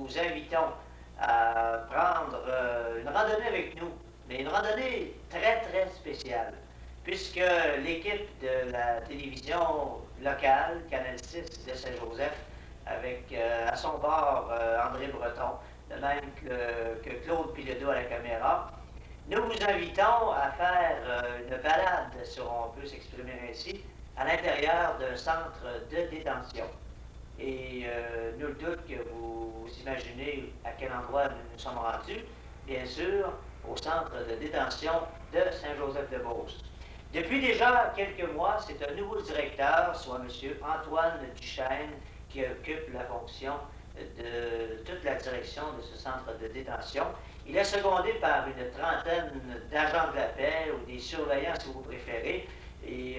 vous invitons à prendre une randonnée avec nous, mais une randonnée très, très spéciale, puisque l'équipe de la télévision locale, Canal 6 de Saint-Joseph, avec à son bord André Breton, de même que Claude Pilodeau à la caméra, nous vous invitons à faire une balade, si on peut s'exprimer ainsi, à l'intérieur d'un centre de détention. Et nul doute que vous imaginez à quel endroit nous nous sommes rendus, bien sûr, au centre de détention de Saint-Joseph-de-Beauce. Depuis déjà quelques mois, c'est un nouveau directeur, soit M. Antoine Duchesne, qui occupe la fonction de toute la direction de ce centre de détention. Il est secondé par une trentaine d'agents de la paix ou des surveillants, si vous préférez. Et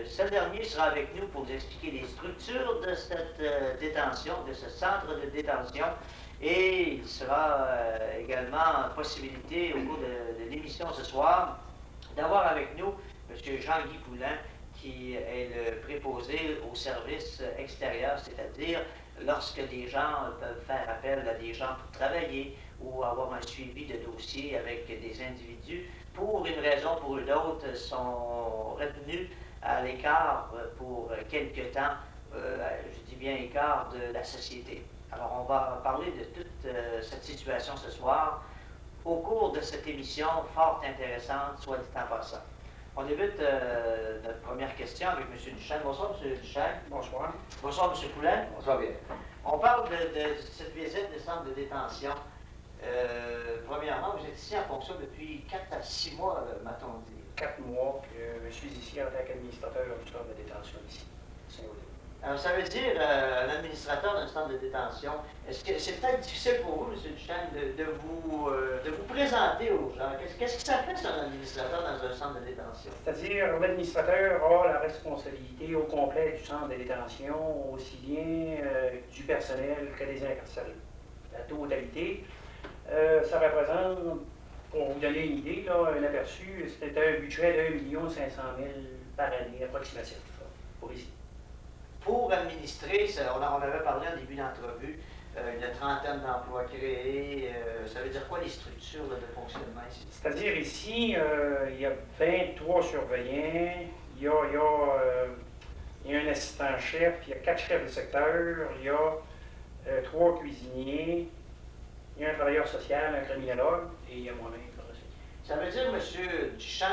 ce dernier sera avec nous pour vous expliquer les structures de cette détention, de ce centre de détention. Et il sera également possibilité, au cours de l'émission ce soir, d'avoir avec nous M. Jean-Guy Poulin, qui est le préposé au service extérieur, c'est-à-dire lorsque des gens peuvent faire appel à des gens pour travailler ou avoir un suivi de dossier avec des individus, pour une raison ou pour une autre, sont retenus à l'écart pour quelque temps, je dis bien écart de la société. Alors on va parler de toute cette situation ce soir au cours de cette émission fort intéressante, soit dit en passant. On débute notre première question avec M. Duchesne. Bonsoir, M. Duchesne. Bonsoir. Bonsoir, M. Poulin. Bonsoir bien. On parle de cette visite des centres de détention. Premièrement, vous êtes ici en fonction depuis 4 à 6 mois, m'a-t-on dit. 4 mois que je suis ici en tant qu'administrateur du centre de détention ici, Saint-Gaudin. Alors, ça veut dire un administrateur d'un centre de détention. Est-ce que c'est peut-être difficile pour vous, M. Duchesne, de vous présenter aux gens? Qu'est-ce que ça fait, c'est un administrateur dans un centre de détention? C'est-à-dire, l'administrateur a la responsabilité au complet du centre de détention, aussi bien du personnel que des incarcérés. La totalité, ça représente, pour vous donner une idée, là, un aperçu, c'était un budget de 1 500 000 par année approximatif pour ici. Pour administrer, on avait parlé en début d'entrevue, une trentaine d'emplois créés. Ça veut dire quoi les structures de fonctionnement ici? C'est-à-dire ici, il y a 23 surveillants, il y a un assistant-chef, il y a 4 chefs de secteur, il y a 3 cuisiniers, il y a un travailleur social, un criminologue, et il y a moi-même. Ça veut dire, M. Duchesne,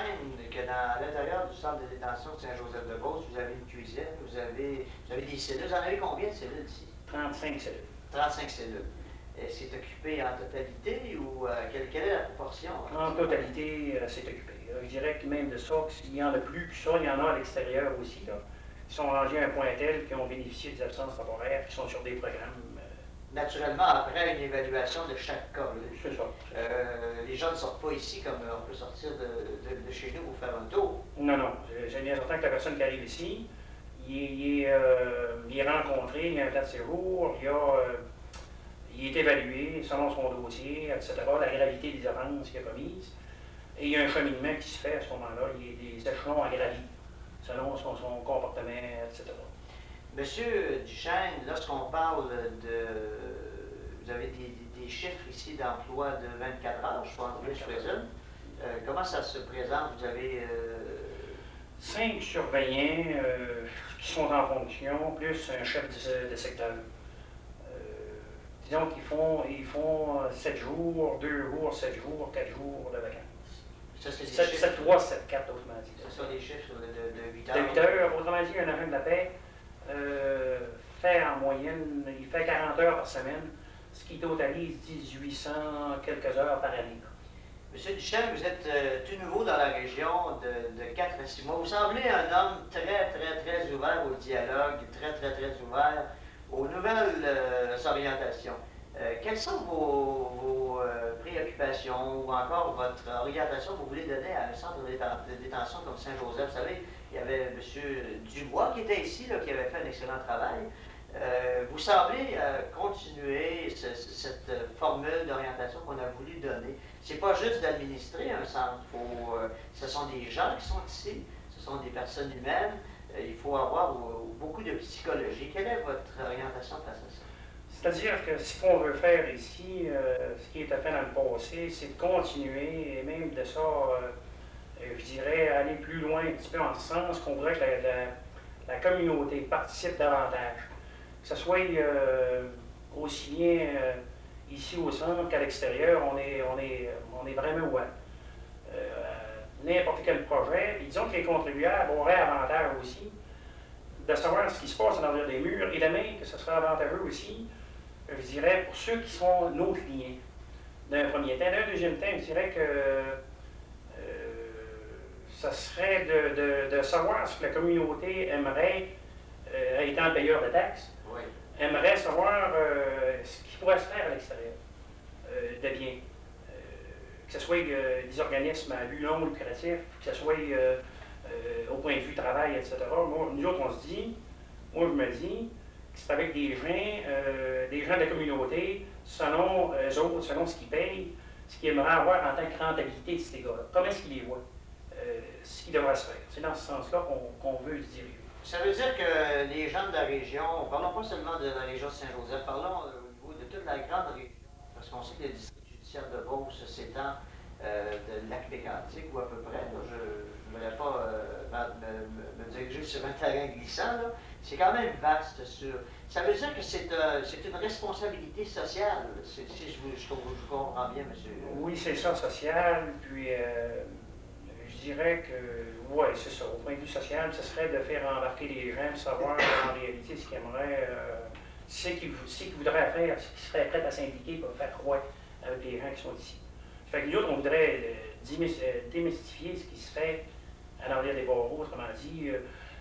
que à l'intérieur du centre de détention de Saint-Joseph-de-Beauce, vous avez une cuisine, vous avez des cellules. Vous en avez combien de cellules ici? 35 cellules. 35 cellules. Est-ce que c'est occupé en totalité ou quelle est la proportion? En totalité, c'est occupé. Je dirais que même de ça, il y en a plus que ça, il y en a à l'extérieur aussi. Là. Ils sont rangés à un point tel qu'ils ont bénéficié des absences temporaires, qui sont sur des programmes. Naturellement, après une évaluation de chaque cas. C'est ça. Les gens ne sortent pas ici comme on peut sortir de chez nous pour faire un tour. Non, non. J'ai bien certain que la personne qui arrive ici, il est rencontré, il y a un tas de séjour, il est évalué selon son dossier, etc., la gravité des offenses qu'il a commises. Et il y a un cheminement qui se fait à ce moment-là. Il y a des échelons à gravir selon son comportement, etc. Monsieur Duchesne, lorsqu'on parle vous avez des chiffres ici d'emploi de 24 heures, je présume. Comment ça se présente? Vous avez 5 surveillants qui sont en fonction, plus un chef de secteur. Disons qu'ils font 7 jours, 2 jours, 7 jours, 4 jours de vacances. Ça, c'est 7, 3, 7, 4, autrement dit. Ce sont des chiffres de 8 heures. De 8 heures, autrement dit, un agent de la paix fait en moyenne, il fait 40 heures par semaine, ce qui totalise 1800 quelques heures par année. Monsieur Duchesne, vous êtes tout nouveau dans la région de 4 à 6 mois. Vous semblez un homme très, très, très ouvert au dialogue, très, très, très ouvert aux nouvelles orientations. Quelles sont vos préoccupations ou encore votre orientation que vous voulez donner à un centre de détention comme Saint-Joseph? Vous savez, il y avait M. Dubois qui était ici, là, qui avait fait un excellent travail. Vous semblez continuer cette formule d'orientation qu'on a voulu donner. C'est pas juste d'administrer un centre. Ce sont des gens qui sont ici, ce sont des personnes humaines. Il faut avoir beaucoup de psychologie. Quelle est votre orientation face à ça? C'est-à-dire que ce qu'on veut faire ici, ce qui était fait dans le passé, c'est de continuer et même de ça, je dirais, aller plus loin un petit peu en ce sens qu'on voudrait que la communauté participe davantage. Que ce soit aussi bien ici au centre qu'à l'extérieur, on est vraiment ouvert. N'importe quel projet, puis disons que les contribuables auraient avantage aussi de savoir ce qui se passe en arrière des murs, et de même que ce sera avantageux aussi, je dirais, pour ceux qui sont nos clients, d'un premier temps. D'un deuxième temps, je dirais que ça serait de savoir ce que la communauté aimerait, étant payeur de taxes, Oui. aimerait savoir ce qui pourrait se faire à l'extérieur de biens. Que ce soit des organismes à but non lucratif, que ce soit au point de vue travail, etc. Nous autres, on se dit, moi je me dis, que c'est avec des gens de la communauté, selon eux autres, selon ce qu'ils payent, ce qu'ils aimeraient avoir en tant que rentabilité de ces gars-là. Comment est-ce qu'ils les voient? Ce qui devrait se faire. C'est dans ce sens-là qu'on veut se diriger. Ça veut dire que les gens de la région, parlons pas seulement de la région de Saint-Joseph, parlons au niveau de toute la grande région, parce qu'on sait que le district judiciaire de Beauce s'étend de Lac-Mégantic ou à peu près. Là, je ne voudrais pas me diriger sur un terrain glissant. C'est quand même vaste. Ça veut dire que c'est une responsabilité sociale, si je comprends bien, monsieur. Oui, c'est ça, social. Puis, je dirais que, oui, c'est ça. Au point de vue social, ce serait de faire embarquer les gens, de savoir en réalité ce qu'ils aimeraient, ce qu'ils voudraient faire, ce qu'ils seraient prêts à s'impliquer pour faire quoi avec les gens qui sont ici. Fait que nous autres, on voudrait démystifier ce qui se fait à l'arrière des barreaux, autrement dit,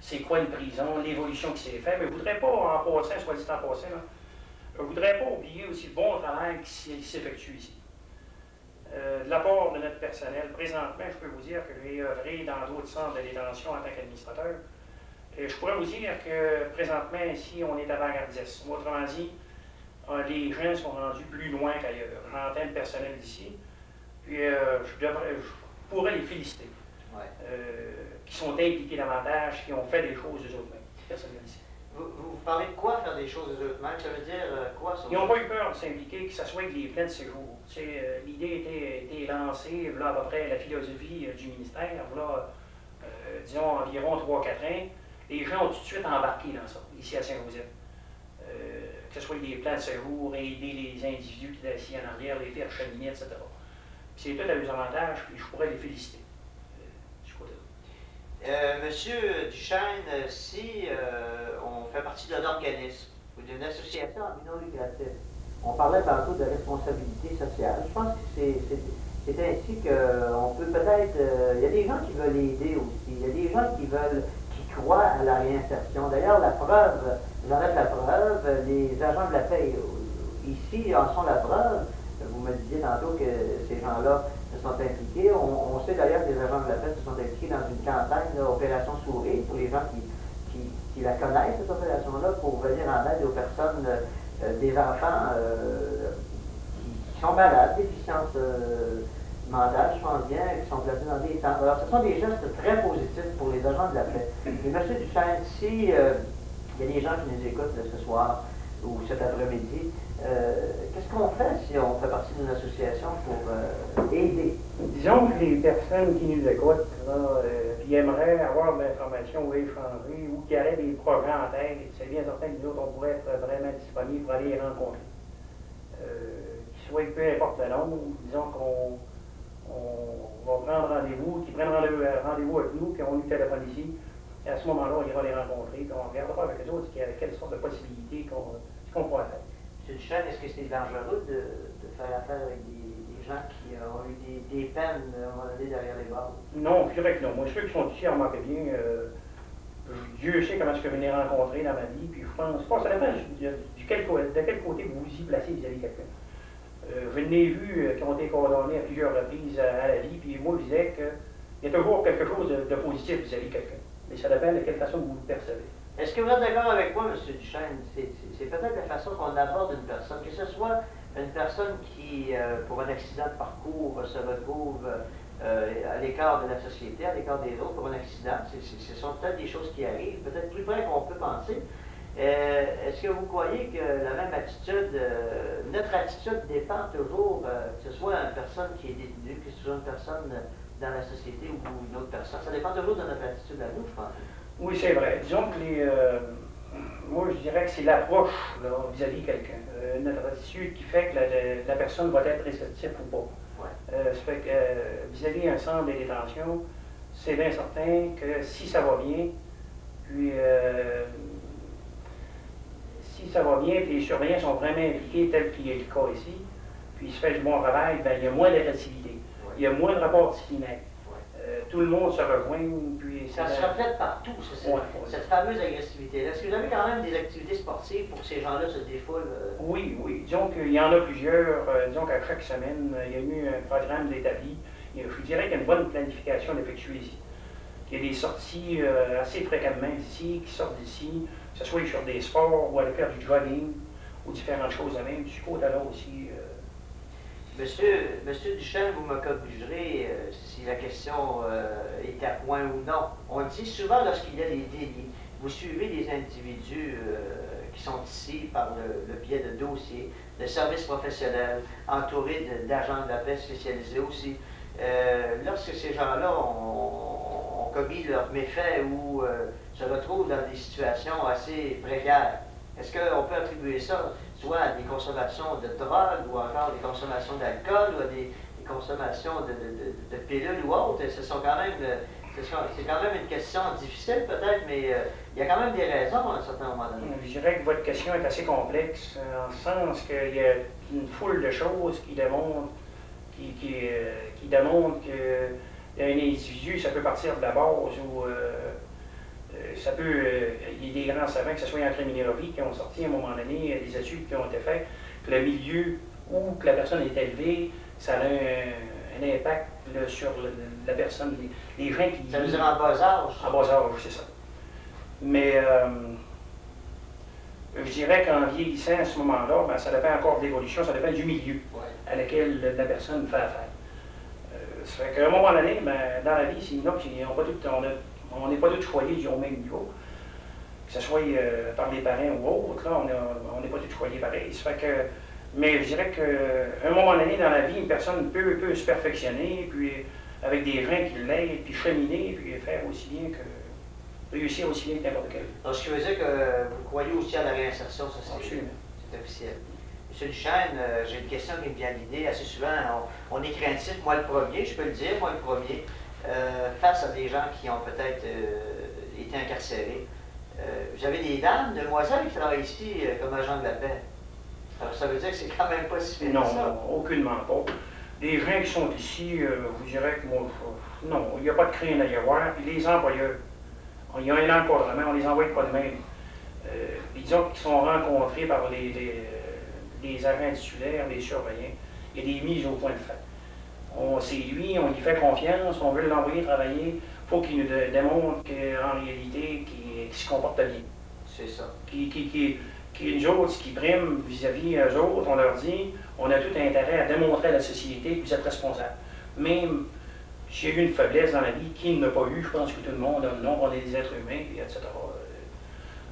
c'est quoi une prison, l'évolution qui s'est faite, mais je ne voudrais pas, en passant, soit dit en passant, je ne voudrais pas oublier aussi le bon travail qui s'effectue ici. De la part de notre personnel, présentement, je peux vous dire que j'ai œuvré dans d'autres centres de détention en tant qu'administrateur. Et je pourrais vous dire que présentement, ici, on est avant-gardiste. Autrement dit, les gens sont rendus plus loin qu'ailleurs. J'entends le personnel d'ici. Puis je pourrais les féliciter, Ouais. qui sont impliqués davantage, qui ont fait des choses eux-mêmes, personnellement ici. Vous parlez de quoi faire des choses eux-mêmes? Ça veut dire quoi? Ils n'ont pas eu peur de s'impliquer, que ce soit avec les plans de séjour. L'idée était lancée, voilà à peu près la philosophie du ministère, voilà, disons, environ 3-4 ans. Les gens ont tout de suite embarqué dans ça, ici à Saint-Joseph. Que ce soit des plans de séjour, aider les individus qui étaient assis en arrière, les faire cheminer, etc. C'est tout à leurs avantages, puis je pourrais les féliciter. Monsieur Duchesne, si on fait partie d'un organisme ou d'une association à but non lucratif, on parlait tantôt de responsabilité sociale. Je pense que c'est ainsi qu'on peut peut-être... il y a des gens qui veulent aider aussi. Il y a des gens qui croient à la réinsertion. D'ailleurs, la preuve, j'en ai la preuve, les agents de la paix ici en sont la preuve. Vous me disiez tantôt que ces gens-là se sont impliqués. On sait d'ailleurs que les agents de la paix se sont impliqués dans une campagne d'Opération Souris, pour les gens qui la connaissent, cette opération-là, pour venir en aide aux personnes, des enfants qui sont malades, déficiences mentales, je pense bien, qui sont placés dans des centres. Alors, ce sont des gestes très positifs pour les agents de la paix. Mais M. Duchesne, si il y a des gens qui nous écoutent ce soir ou cet après-midi, qu'est-ce qu'on fait si on fait partie d'une association pour aider? Disons que les personnes qui nous écoutent, qui aimeraient avoir de l'information ou échanger, ou qui auraient des projets en tête, c'est bien certain que nous autres, on pourrait être vraiment disponibles pour aller les rencontrer. Qu'ils soient peu importe le nombre, disons qu'on va prendre rendez-vous, qu'ils prennent rendez-vous avec nous, puis on nous téléphone ici. Et à ce moment-là, on ira les rencontrer, puis on regardera avec les autres quelle sorte de possibilités qu'on pourrait faire. M. Duchesne, est-ce que c'est dangereux de faire affaire avec des gens qui ont eu des peines à un moment donné derrière les barres? Non, je dirais que non. Moi, ceux qui sont ici en manquent bien. Dieu sait comment je vais venir rencontrer dans ma vie, puis je pense pas, ça dépend de quel côté vous vous y placez vis-à-vis de quelqu'un. Je n'ai vu qui ont été condamnés à plusieurs reprises à la vie, puis moi, je disais qu'il y a toujours quelque chose de positif vis-à-vis de quelqu'un. Mais ça dépend de quelle façon vous le percevez. Est-ce que vous êtes d'accord avec moi, M. Duchesne? C'est peut-être la façon qu'on aborde une personne, que ce soit une personne qui, pour un accident de parcours, se retrouve à l'écart de la société, à l'écart des autres, pour un accident. Ce sont peut-être des choses qui arrivent, peut-être plus près qu'on peut penser. Est-ce que vous croyez que la même attitude, notre attitude dépend toujours, que ce soit une personne qui est détenue, que ce soit une personne dans la société ou une autre personne, ça dépend toujours de notre attitude à nous, je pense. Oui, c'est vrai. Disons que moi, je dirais que c'est l'approche vis-à-vis de quelqu'un. Notre attitude qui fait que la personne va être réceptive ou pas. Ouais. Ça fait que vis-à-vis d'un centre de détention, c'est bien certain que si ça va bien, puis si ça va bien, puis les surveillants sont vraiment impliqués, tel qu'il est le cas ici, puis il se fait du bon travail, bien, il y a moins d'agressivité, Ouais. il y a moins de rapports disciplinaires. Ouais. Tout le monde se rejoint, puis Ça se reflète partout, cette fameuse agressivité-là. Est-ce que vous avez quand même des activités sportives pour que ces gens-là se défoulent? Oui, oui. Disons qu'il y en a plusieurs. Disons qu'à chaque semaine, il y a eu un programme d'établi. Je dirais qu'il y a une bonne planification d'effectuer ici. Il y a des sorties assez fréquemment ici, qui sortent d'ici, que ce soit sur des sports ou aller faire du jogging ou différentes choses de même. Du côté là aussi. Monsieur Duchesne, vous me corrigerez si la question est à point ou non. On dit souvent lorsqu'il y a des délits, vous suivez des individus qui sont ici par le biais de dossiers, de services professionnels, entourés d'agents de la paix spécialisés aussi. Lorsque ces gens-là ont commis leurs méfaits ou se retrouvent dans des situations assez précaires, est-ce qu'on peut attribuer ça soit à des consommations de drogue ou encore des consommations d'alcool ou à des consommations de pilules ou autres? C'est quand même une question difficile peut-être, mais il y a quand même des raisons à un certain moment donné. Je dirais que votre question est assez complexe, en le sens qu'il y a une foule de choses qui démontrent qu'un individu, ça peut partir de la base ou ça peut, il y a des grands savants, que ce soit en criminologie, qui ont sorti à un moment donné des études qui ont été faites, que le milieu où que la personne est élevée, ça a un impact là, sur la personne, les gens qui... Ça veut dire en bas âge? En bas âge, c'est ça. Mais je dirais qu'en vieillissant à ce moment-là, ben, ça dépend encore de l'évolution, ça dépend du milieu à lequel la personne fait affaire. Ça fait qu'à un moment donné, ben, dans la vie, c'est nous qui on n'est pas tous choyés au même niveau, que ce soit par les parents ou autres, là, on n'est pas tous choyés pareil. Ça fait que, mais je dirais qu'à un moment donné dans la vie, une personne peut se perfectionner, puis avec des gens qui l'aident, puis cheminer, puis faire aussi bien que, réussir aussi bien que n'importe quel. Donc, ce qui veut dire que vous croyez aussi à la réinsertion, ça c'est officiel. Monsieur Duchesne, j'ai une question qui me vient à l'idée assez souvent. On est craintif, moi le premier, je peux le dire, moi le premier. Face à des gens qui ont peut-être été incarcérés. Vous avez des dames, demoiselles qui travaillent ici comme agents de la paix. Alors ça veut dire que c'est quand même pas si facile. Non, aucunement pas. Les gens qui sont ici, je vous dirais que moi, non, il n'y a pas de crainte à y avoir. Puis les employeurs, il y a un encadrement, on les envoie pas de même. Disons qu'ils sont rencontrés par les agents titulaires, les surveillants. Il y a des mises au point de fait. C'est lui, on lui fait confiance, on veut l'envoyer travailler, il faut qu'il nous démontre qu'en réalité, qu'il se comporte bien. C'est ça. Nous autres, ce qui prime vis-à-vis eux autres, on leur dit, on a tout intérêt à démontrer à la société que vous êtes responsable. Même s'il y a eu une faiblesse dans la vie, qui n'a pas eu, je pense que tout le monde a le nom, on est des êtres humains, etc.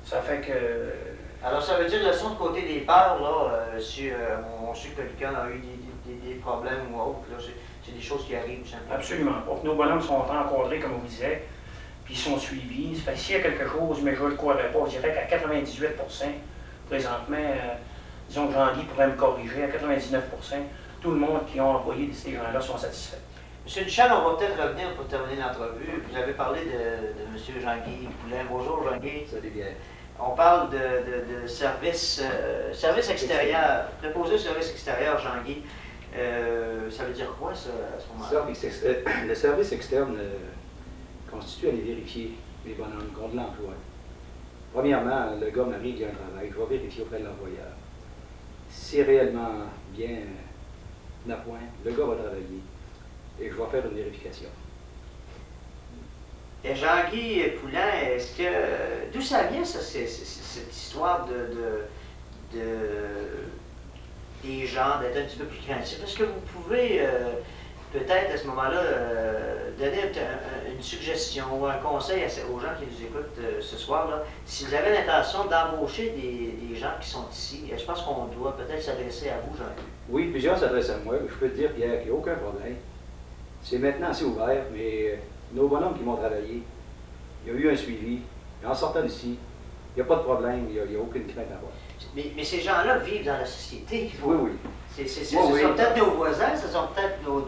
Ça fait que... Alors ça veut dire, leçon de côté des peurs, là, si on sait que quelqu'un a eu des problèmes ou autres, là, c'est des choses qui arrivent simplement. Absolument pas. Nos bonhommes sont encadrés, comme on disait, puis ils sont suivis. Ça fait s'il y a quelque chose, mais je ne le croirais pas, je dirais qu'à 98%, présentement, disons que Jean-Guy pourrait me corriger, à 99%, tout le monde qui ont employé ces gens-là sont satisfaits. M. Duchesne, on va peut-être revenir pour terminer l'entrevue. Vous avez parlé de M. Jean-Guy Poulin. Bonjour Jean-Guy. Salut bien. On parle de service extérieur, préposé au service extérieur, Jean-Guy. Ça veut dire quoi, ça, à ce moment-là? Le service externe constitue à aller vérifier les bonhommes contre l'emploi. Premièrement, le gars m'arrive, il y a un travail, je vais vérifier auprès de l'employeur. Si c'est réellement bien d'appoint, le gars va travailler et je vais faire une vérification. Et Jean-Guy Poulin, est-ce que... D'où ça vient, ça, cette histoire des gens d'être un petit peu plus craintifs? Est-ce que vous pouvez peut-être à ce moment-là donner une suggestion ou un conseil aux gens qui nous écoutent ce soir, si vous avez l'intention d'embaucher des gens qui sont ici, je pense qu'on doit peut-être s'adresser à vous, Jean-Guy. Oui, plusieurs s'adressent à moi. Je peux te dire, Pierre, qu'il n'y a aucun problème. C'est maintenant assez ouvert, mais nos bonhommes qui m'ont travaillé, il y a eu un suivi. Et en sortant d'ici, il n'y a pas de problème, il n'y a aucune crainte à avoir. Mais ces gens-là vivent dans la société. Oui, oui. Ce sont peut-être nos voisins, ce sont peut-être nos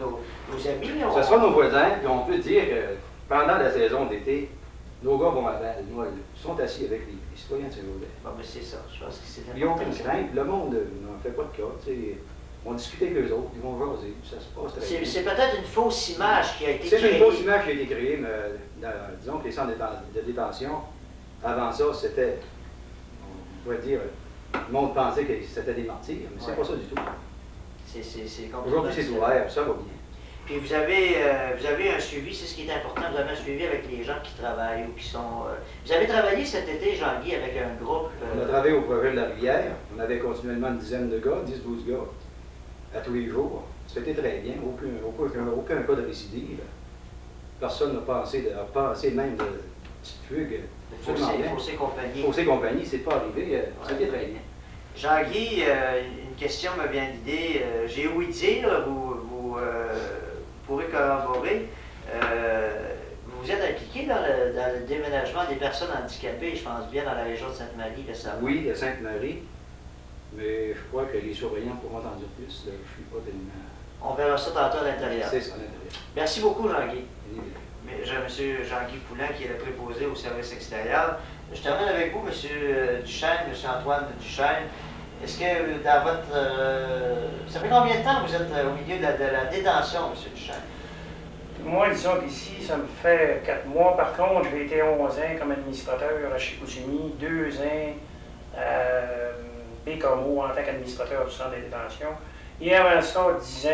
amis. Ce sont nos voisins, puis on peut dire que pendant la saison d'été, nos gars vont à Val-Noël, sont assis avec les citoyens de Saint-Joseph. Bon, mais c'est ça, je pense que c'est important. Il n'y a aucune crainte, le monde n'en fait pas de cas. On discute avec eux autres, ils vont jaser, ça se passe très bien. C'est peut-être une fausse image qui a été créée. C'est une fausse image qui a été créée, mais disons que les centres de détention, avant ça, c'était, on pourrait dire, le monde pensait que c'était des martyrs, mais c'est pas ça du tout. Aujourd'hui, c'est ouvert, ça va bien. Puis vous avez un suivi, c'est ce qui est important, vous avez un suivi avec les gens qui travaillent ou qui sont... Vous avez travaillé cet été, Jean-Guy, avec un groupe... On a travaillé au projet de la rivière, on avait continuellement une dizaine de gars, 10-12 gars, à tous les jours. C'était très bien, aucun cas de récidive. Personne n'a pensé même de petite fugue. Fossé compagnie. Fossé compagnie, c'est pas arrivé, c'était très bien. Jean-Guy, une question me vient d'idée. J'ai ouï dire, vous pourrez corroborer, vous êtes impliqué dans le déménagement des personnes handicapées, je pense bien, dans la région de Sainte-Marie récemment. Oui, de Sainte-Marie, mais je crois que les surveillants pourront en dire plus. Là, je ne suis pas tellement... On verra ça tantôt à l'intérieur. C'est ça, à l'intérieur. Merci beaucoup, Jean-Guy. J'ai M. Jean-Guy Poulin, qui est le préposé au service extérieur. Je termine avec vous, M. Duchesne, M. Antoine Duchesne. Est-ce que dans votre... ça fait combien de temps que vous êtes au milieu de la détention, M. Duchesne? Moi, disons qu'ici, ça me fait 4 mois. Par contre, j'ai été 11 ans comme administrateur à Chicoutimi, 2 ans à Bécamo en tant qu'administrateur du centre de détention. Et avant ça, 10 ans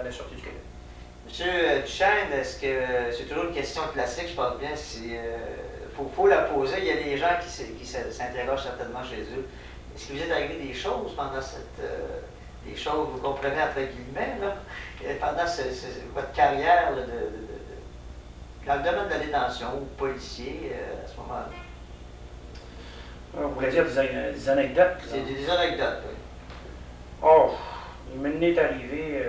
à la Sûreté du Québec. M. Duchesne, est-ce que c'est toujours une question classique, je pense bien, il faut la poser. Il y a des gens qui s'interrogent certainement chez eux. Est-ce que vous êtes arrivé des choses pendant des choses, vous comprenez entre guillemets, là, pendant votre carrière là, dans le domaine de la détention, ou policier, à ce moment-là? Vous voulez dire des anecdotes? C'est des anecdotes, oui. Oh, il m'est arrivé,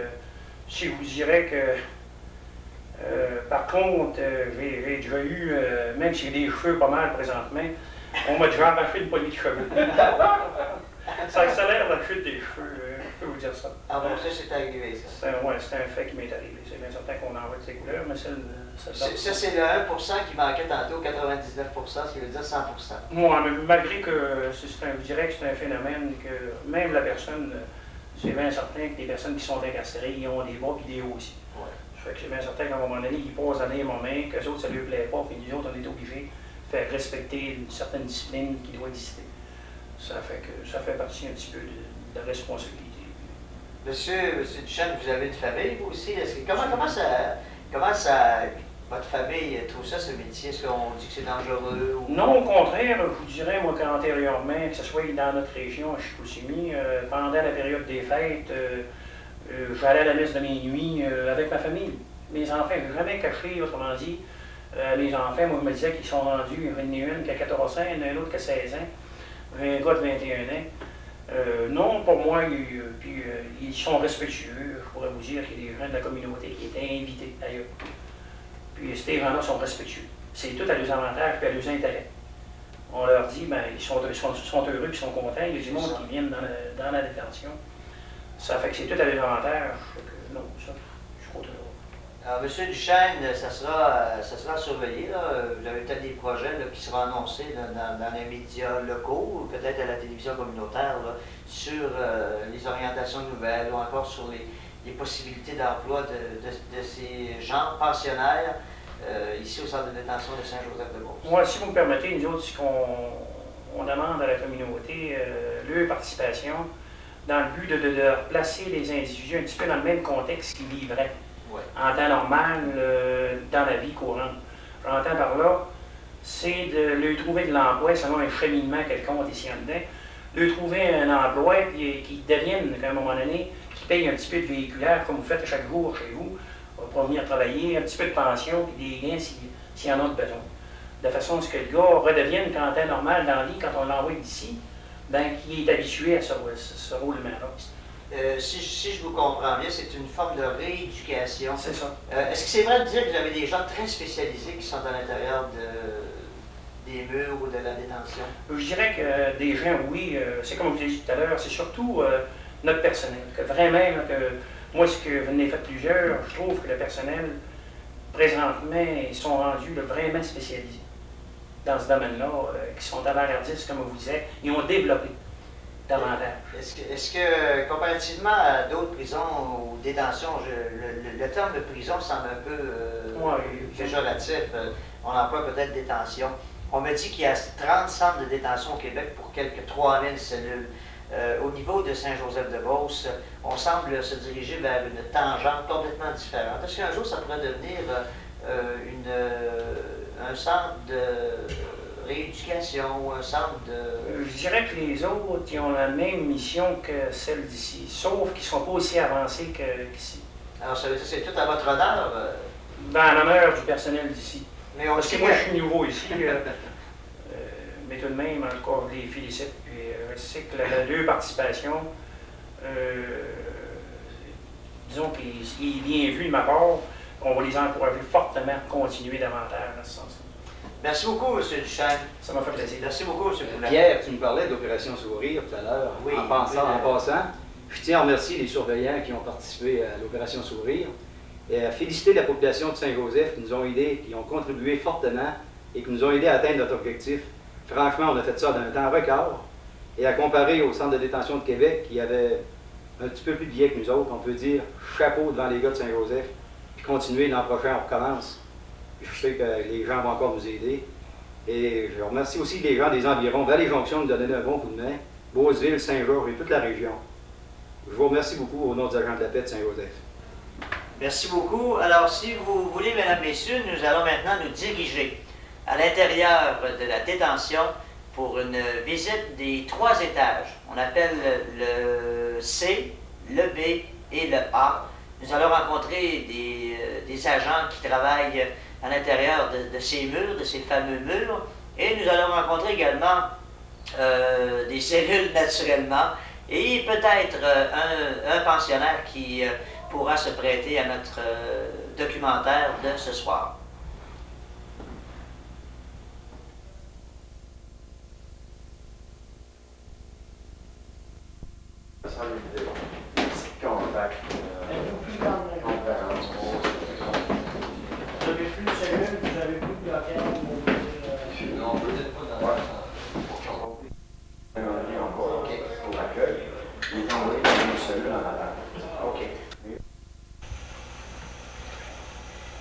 si je vous dirais que, par contre, j'ai déjà eu, même si j'ai des cheveux pas mal présentement, on m'a déjà arraché une poignée de cheveux. Ça accélère la chute des cheveux, je peux vous dire ça. Ah bon, ça c'est arrivé, ça? C'est un fait qui m'est arrivé. C'est bien certain qu'on envoie de ces couleurs, mais ça c'est le 1% qui manquait tantôt, 99%, ce qui veut dire 100%. Moi, malgré que je dirais que c'est un phénomène que même la personne, c'est bien certain que les personnes qui sont incarcérées, ils ont des bas et des hauts aussi. Ouais. Fait que c'est bien certain qu'à un moment donné, ils passent dans des moments qu'eux autres, ça ne leur plaît pas, puis nous autres, on est obligés de faire respecter une certaine discipline qui doit exister. Ça fait partie un petit peu de la responsabilité. Monsieur Duchesne, vous avez une famille, vous aussi? Comment votre famille trouve ça, ce métier? Est-ce qu'on dit que c'est dangereux? Ou... Non, au contraire, je vous dirais, moi, qu'antérieurement, que ce soit dans notre région, à Chicoutimi, pendant la période des fêtes, j'allais à la messe de minuit avec ma famille. Mes enfants, je n'ai jamais caché, autrement dit, les enfants, moi, je me disais qu'ils sont rendus, il y en a une qui a 14 ans, il y en a un autre qui a 16 ans, un gars de 21 ans. Non, pour moi, ils sont respectueux. Je pourrais vous dire qu'il y a des gens de la communauté qui étaient invités d'ailleurs. Puis ces gens-là sont respectueux. C'est tout à leurs avantages et à leurs intérêts. On leur dit, ben, ils sont heureux, ils sont contents, il y a du monde qui viennent dans la détention. Ça fait que c'est tout à leurs avantages. Non, ça, je suis trop heureux. Alors, M. Duchesne, ça sera surveillé. Là. Vous avez peut-être des projets là, qui seront annoncés dans les médias locaux, ou peut-être à la télévision communautaire, là, sur les orientations nouvelles ou encore sur les possibilités d'emploi de ces gens pensionnaires ici au centre de détention de Saint-Joseph-de-Beauce. Moi, si vous me permettez, nous autres, ce qu'on demande à la communauté, leur participation, dans le but de placer les individus un petit peu dans le même contexte qu'ils vivraient. Ouais. En temps normal, dans la vie courante. J'entends par là, c'est de leur trouver de l'emploi selon un cheminement quelconque ici en dedans, leur trouver un emploi puis qu'ils deviennent, à un moment donné, qui paye un petit peu de véhiculaire, comme vous faites chaque jour chez vous, pour venir travailler, un petit peu de pension, puis des gains s'il y en a de besoin. De façon à ce que le gars redevienne une quarantaine normale dans la vie quand on l'envoie d'ici, ben, qui est habitué à ce rôle-là. Si je vous comprends bien, c'est une forme de rééducation. C'est ça. Est-ce que c'est vrai de dire que vous avez des gens très spécialisés qui sont à l'intérieur des murs ou de la détention? Je dirais que des gens, oui, c'est comme je vous l'ai dit tout à l'heure, c'est surtout notre personnel. Que vraiment, là, que moi, ce que vous en avez fait plusieurs, je trouve que le personnel, présentement, ils sont rendus là, vraiment spécialisés dans ce domaine-là, qui sont avant-gardistes, comme je vous disais, ils ont développé davantage. Est-ce que, comparativement à d'autres prisons ou détentions, le terme de prison semble un peu péjoratif, on emploie peut-être détention. On me dit qu'il y a 30 centres de détention au Québec pour quelques 3000 cellules. Au niveau de Saint-Joseph-de-Beauce, on semble se diriger vers une tangente complètement différente. Est-ce qu'un jour ça pourrait devenir un centre de rééducation, un centre de... Je dirais que les autres, ils ont la même mission que celle d'ici, sauf qu'ils ne sont pas aussi avancés qu'ici. Alors ça veut dire que c'est tout à votre honneur? Dans l'honneur du personnel d'ici. Parce que moi, je suis nouveau ici, mais tout de même, encore, je les félicite. Puis, je sais que la deux participations, disons qu'il est bien vu de ma part, on va les encourager fortement à continuer davantage dans ce sens-là. Merci beaucoup, M. Duchesne. Ça m'a fait plaisir. Merci beaucoup, M. Poulin. Pierre, tu nous parlais d'Opération Sourire tout à l'heure. Oui, en passant, je tiens à remercier les surveillants qui ont participé à l'Opération Sourire et à féliciter la population de Saint-Joseph qui nous ont aidés, qui ont contribué fortement et qui nous ont aidés à atteindre notre objectif. Franchement, on a fait ça dans un temps record. Et à comparer au centre de détention de Québec, qui avait un petit peu plus de billets que nous autres, on peut dire chapeau devant les gars de Saint-Joseph, puis continuer l'an prochain, on recommence. Je sais que les gens vont encore nous aider. Et je remercie aussi les gens des environs. Vallée-Jonction nous a donné un bon coup de main. Beauceville, Saint-Georges et toute la région. Je vous remercie beaucoup au nom des agents de la paix de Saint-Joseph. Merci beaucoup. Alors, si vous voulez, mesdames, messieurs, nous allons maintenant nous diriger à l'intérieur de la détention pour une visite des 3 étages. On appelle le C, le B et le A. Nous allons rencontrer des agents qui travaillent à l'intérieur de ces murs, de ces fameux murs, et nous allons rencontrer également des cellules naturellement, et peut-être un pensionnaire qui pourra se prêter à notre documentaire de ce soir. Vous avez plus de cellules, vous avez plus de local. Non, peut-être pas dans OK. Pour l'accueil. Il est envoyé dans une cellule en attente. OK.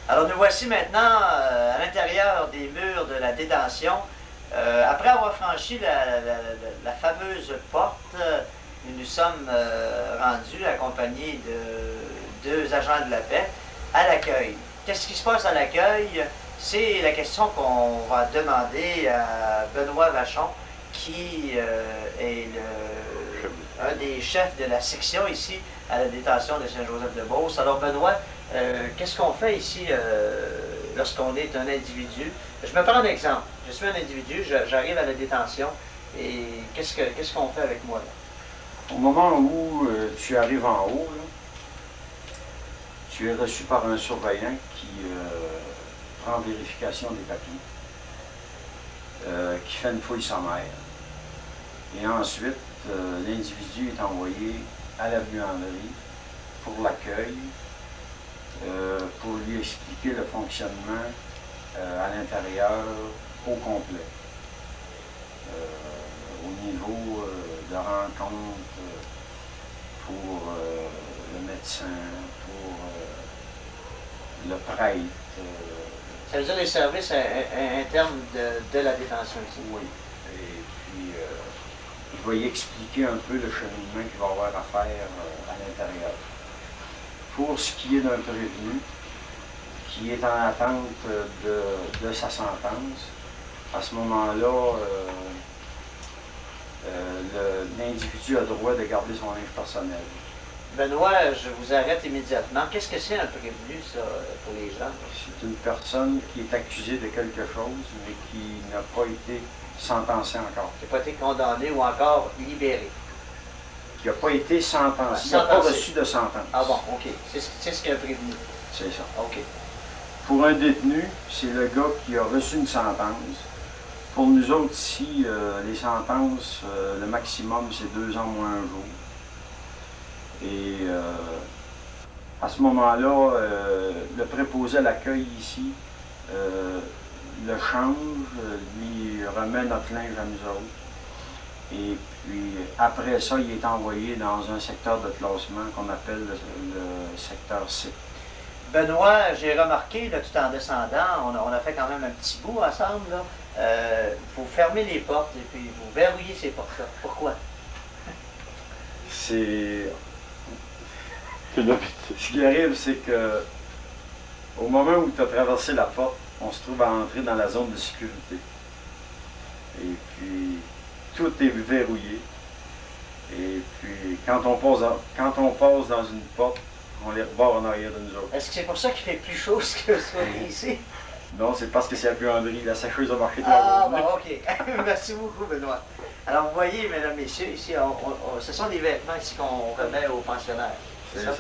Alors nous voici maintenant à l'intérieur des murs de la détention. Après avoir franchi la fameuse porte, nous nous sommes rendus accompagnés de 2 agents de la paix à l'accueil. Qu'est-ce qui se passe à l'accueil? C'est la question qu'on va demander à Benoît Vachon, qui est un des chefs de la section ici à la détention de Saint-Joseph-de-Beauce. Alors Benoît, qu'est-ce qu'on fait ici lorsqu'on est un individu? Je me prends un exemple. Je suis un individu, j'arrive à la détention et qu'est-ce qu'on fait avec moi là? Au moment où tu arrives en haut, là, tu es reçu par un surveillant qui prend vérification des papiers, qui fait une fouille sommaire. Et ensuite, l'individu est envoyé à la buanderie pour l'accueil, pour lui expliquer le fonctionnement à l'intérieur au complet. Au niveau de rencontre pour le médecin, pour le prêtre. Ça veut dire les services internes de la détention ici? Oui. Et puis, il va y expliquer un peu le cheminement qu'il va avoir à faire à l'intérieur. Pour ce qui est d'un prévenu, qui est en attente de sa sentence, à ce moment-là, l'individu a le droit de garder son linge personnel. Benoît, je vous arrête immédiatement. Qu'est-ce que c'est un prévenu, ça, pour les gens? C'est une personne qui est accusée de quelque chose, mais qui n'a pas été sentencée encore. Qui n'a pas été condamné ou encore libéré. Qui n'a pas été sentencée, qui n'a pas reçu de sentence. Ah bon, OK. C'est ce qu'un prévenu. C'est ça. OK. Pour un détenu, c'est le gars qui a reçu une sentence. Pour nous autres ici, les sentences, le maximum, c'est 2 ans moins 1 jour. Et à ce moment-là, le préposé à l'accueil ici le change, lui remet notre linge à nous autres. Et puis après ça, il est envoyé dans un secteur de classement qu'on appelle le secteur C. Benoît, j'ai remarqué, là, tout en descendant, on a fait quand même un petit bout ensemble, là. Vous fermez les portes et puis vous verrouillez ces portes-là. Pourquoi? C'est... Ce qui arrive, c'est que au moment où tu as traversé la porte, on se trouve à entrer dans la zone de sécurité. Et puis, tout est verrouillé. Et puis, quand on passe dans une porte, on les rebord en arrière de nous autres. Est-ce que c'est pour ça qu'il fait plus chaud que ce soit ici? Non, c'est parce que c'est la buanderie. La sécheuse a marqué de la journée. Ah, bon, OK. Merci beaucoup, Benoît. Alors, vous voyez, mesdames, messieurs, ici, ce sont des vêtements ici qu'on remet aux pensionnaires. C'est ça.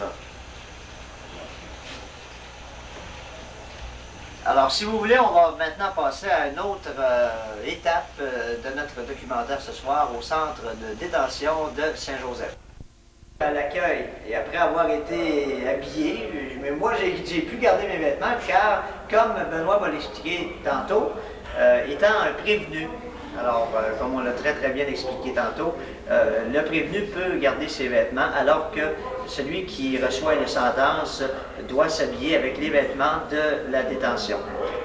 Alors, si vous voulez, on va maintenant passer à une autre étape de notre documentaire ce soir au centre de détention de Saint-Joseph. À l'accueil, et après avoir été habillé, mais moi, j'ai pu garder mes vêtements, car, comme Benoît va l'expliquer tantôt, étant un prévenu, alors, comme on l'a très bien expliqué tantôt, le prévenu peut garder ses vêtements, alors que celui qui reçoit une sentence doit s'habiller avec les vêtements de la détention.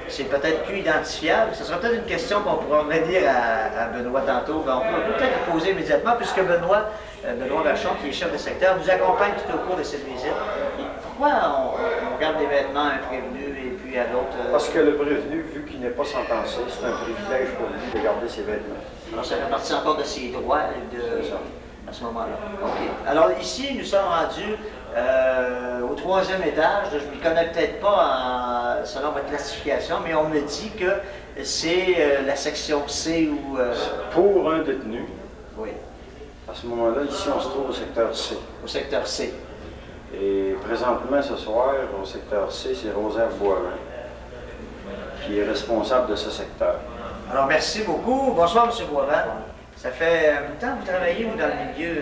C'est peut-être plus identifiable. Ce sera peut-être une question qu'on pourra revenir à Benoît tantôt. On peut peut-être la poser immédiatement, puisque Benoît Vachon, qui est chef de secteur, nous accompagne tout au cours de cette visite. Pourquoi on garde des vêtements à un prévenu et puis à d'autres... Parce que le prévenu, vu qu'il n'est pas sentencé, c'est un privilège pour lui de garder ses vêtements. Alors ça fait partie encore de ses droits à ce moment-là. OK. Alors ici, nous sommes rendus au 3e étage. Je ne m'y connais peut-être pas selon votre classification, mais on me dit que c'est la section C ou... Pour un détenu. Oui. À ce moment-là, ici, on se trouve au secteur C. Au secteur C. Et présentement, ce soir, au secteur C, c'est Rosaire Boivin qui est responsable de ce secteur. Alors, merci beaucoup. Bonsoir, M. Boivin. Ça fait combien de temps que vous travaillez, vous, dans le milieu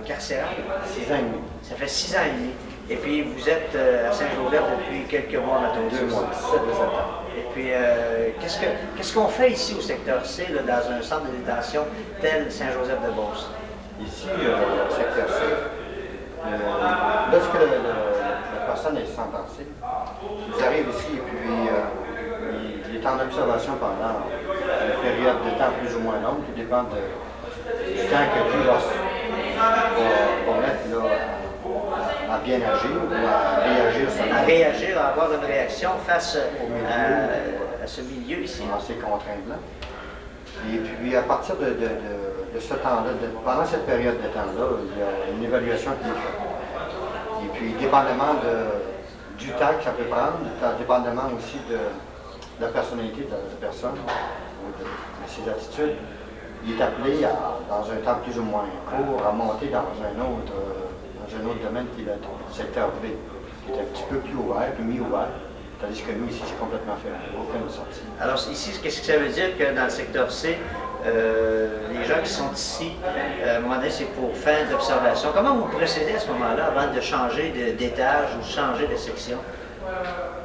carcéral? 6 ans et demi. Ça fait 6 ans et demi. Et puis, vous êtes à Saint-Joseph depuis quelques mois maintenant. 2 mois, 17 septembre. Et puis, qu'est-ce qu'on fait ici au secteur C, là, dans un centre de détention tel Saint-Joseph-de-Beauce? Ici, au secteur C, lorsque la personne est sentencée, ils arrivent ici et puis il est en observation pendant une période de temps plus ou moins longue, qui dépend du temps que lui va mettre là, à bien agir ou à réagir. À réagir, à avoir une réaction face à ce milieu ici. Dans ces contraintes-là. Et puis à partir de ce temps-là, pendant cette période de temps-là, il y a une évaluation qui est faite. Et puis, dépendamment du temps que ça peut prendre, dépendamment aussi de la personnalité de la personne, ou de ses attitudes, il est appelé, dans un temps plus ou moins court, à monter dans un autre domaine qui est le secteur B, qui est un petit peu plus ouvert, plus mi-ouvert. Tandis que nous, ici, c'est complètement fermé, aucune sortie. Alors ici, qu'est-ce que ça veut dire que dans le secteur C, les gens qui sont ici, à un moment donné, c'est pour fin d'observation. Comment vous procédez à ce moment-là avant de changer d'étage ou changer de section?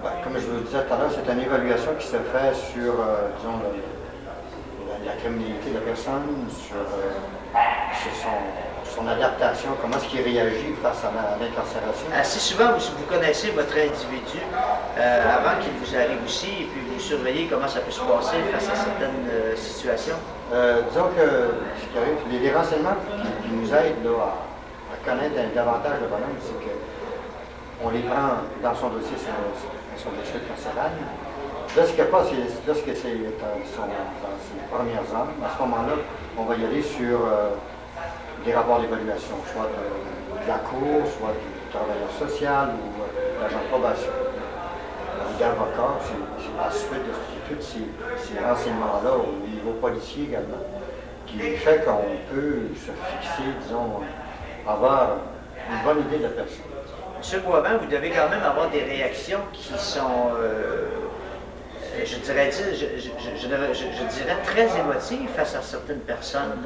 Ouais, comme je vous le disais tout à l'heure, c'est une évaluation qui se fait sur, disons, la criminalité de la personne, sur son adaptation, comment est-ce qu'il réagit face à l'incarcération. Assez souvent, vous connaissez votre individu avant qu'il vous arrive aussi, et puis vous surveillez comment ça peut se passer face à certaines situations. Disons que ce qui arrive, les renseignements qui nous aident là, à connaître davantage le bonhomme, c'est qu'on les prend dans son dossier, son dossier carcéral. Lorsque c'est dans ses premières armes, à ce moment-là, on va y aller sur des rapports d'évaluation, soit de la cour, soit du travailleur social ou de l'agent de probation, ou d'avocat. C'est la suite de tous ces renseignements-là au niveau policier également, qui fait qu'on peut se fixer, disons, avoir une bonne idée de la personne. M. Boivin, vous devez quand même avoir des réactions qui sont, je dirais très émotives face à certaines personnes.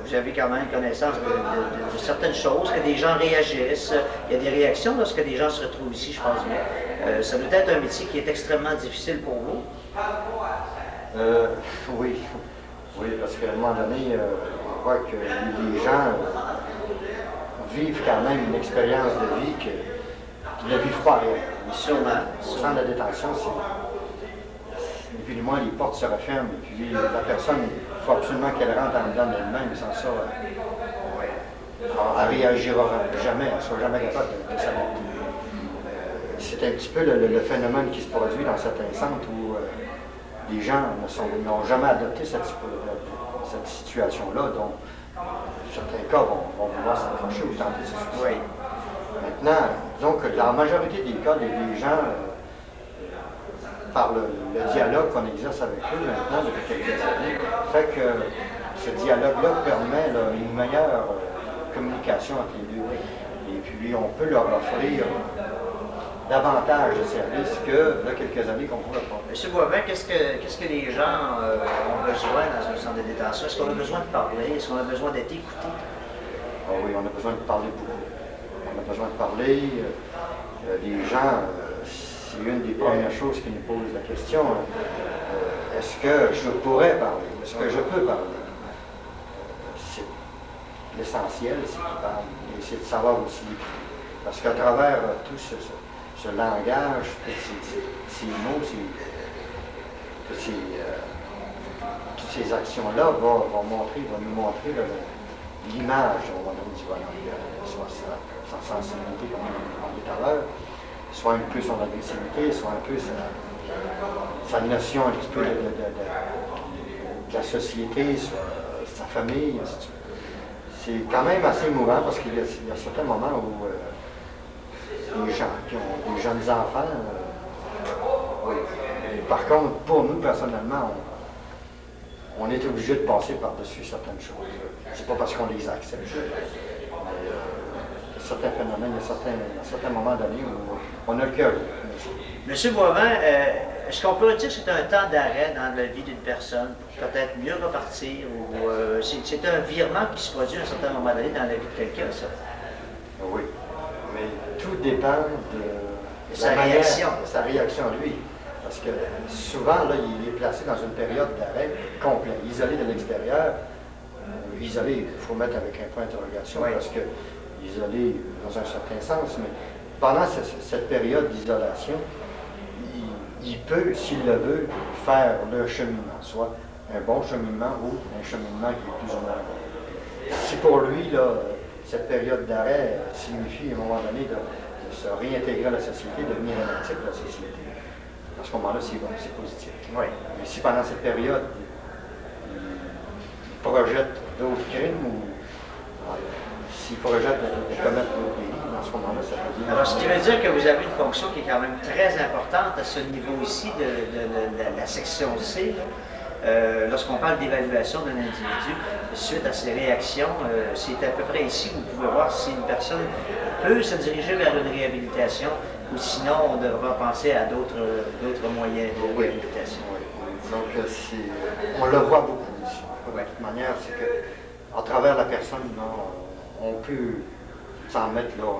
Vous avez quand même connaissance de certaines choses, que des gens réagissent. Il y a des réactions lorsque des gens se retrouvent ici, je pense bien. Ça doit être un métier qui est extrêmement difficile pour vous. Oui. Oui, parce qu'à un moment donné, on voit que les gens vivent quand même une expérience de vie qu'ils ne vivent pas ailleurs. Sûrement. Au centre de détention, et puis du moins les portes se referment, et puis la personne, il faut absolument qu'elle rentre en dedans d'elle-même, sans ça, elle ne réagira jamais, elle ne sera jamais capable de s'adapter. C'est un petit peu le phénomène qui se produit dans certains centres où les gens n'ont jamais adopté cette situation-là, donc certains cas vont vouloir s'accrocher ou tenter de se suicider. Maintenant, disons que dans la majorité des cas, les gens, par le dialogue qu'on exerce avec eux maintenant depuis quelques années, fait que ce dialogue-là permet une meilleure communication entre les deux. Et puis, on peut leur offrir davantage de services que de quelques années qu'on pourrait pas. M. Boivin, qu'est-ce que les gens ont besoin dans un centre de détention? Est-ce qu'on a besoin de parler? Est-ce qu'on a besoin d'être écouté? Ah oui, on a besoin de parler beaucoup. On a besoin de parler. Les gens, c'est une des premières choses qui nous posent la question. Est-ce que je pourrais parler? Est-ce que je peux parler? C'est l'essentiel, c'est qu'ils parlent. Et c'est de savoir aussi. Parce qu'à travers tout ce langage, ces mots, toutes ces actions-là vont nous montrer l'image du bonhomme, soit sa sensibilité, comme on dit tout à l'heure, soit un peu son agressivité, soit un peu sa notion un petit peu de la société, sa famille. C'est quand même assez émouvant parce qu'il y a certains moments où les gens qui ont des jeunes enfants, oui. Par contre, pour nous, personnellement, on est obligé de passer par-dessus certaines choses. C'est pas parce qu'on les accepte. Mais certains phénomènes, il y a certains moments donnés où on a le cœur. M. Boivin, est-ce qu'on peut dire que c'est un temps d'arrêt dans la vie d'une personne pour peut-être mieux repartir ou c'est un virement qui se produit à un certain moment donné dans la vie de quelqu'un, ça? Oui. Mais tout dépend de sa réaction. Sa réaction à lui. Parce que souvent, là, il est placé dans une période d'arrêt complet, isolé de l'extérieur. Isolé, il faut mettre avec un point d'interrogation, parce que isolé dans un certain sens, mais pendant cette période d'isolation, il peut, s'il le veut, faire le cheminement, soit un bon cheminement ou un cheminement qui est plus ou moins bon. Si pour lui, là, cette période d'arrêt signifie à un moment donné de se réintégrer à la société, de devenir un actif de la société. À ce moment-là, c'est bon, c'est positif. Oui. Mais si pendant cette période, il projette d'autres crimes ou s'il projette de commettre d'autres délits, à ce moment-là, ça peut dire... Alors, ce qui veut dire que vous avez une fonction qui est quand même très importante à ce niveau ici de la section C, lorsqu'on parle d'évaluation d'un individu, suite à ses réactions, c'est à peu près ici que vous pouvez voir si une personne peut se diriger vers une réhabilitation ou sinon on devra penser à d'autres moyens de réhabilitation. Oui. Donc, on le voit beaucoup ici. De toute manière, c'est qu'à travers la personne, là, on peut s'en mettre là,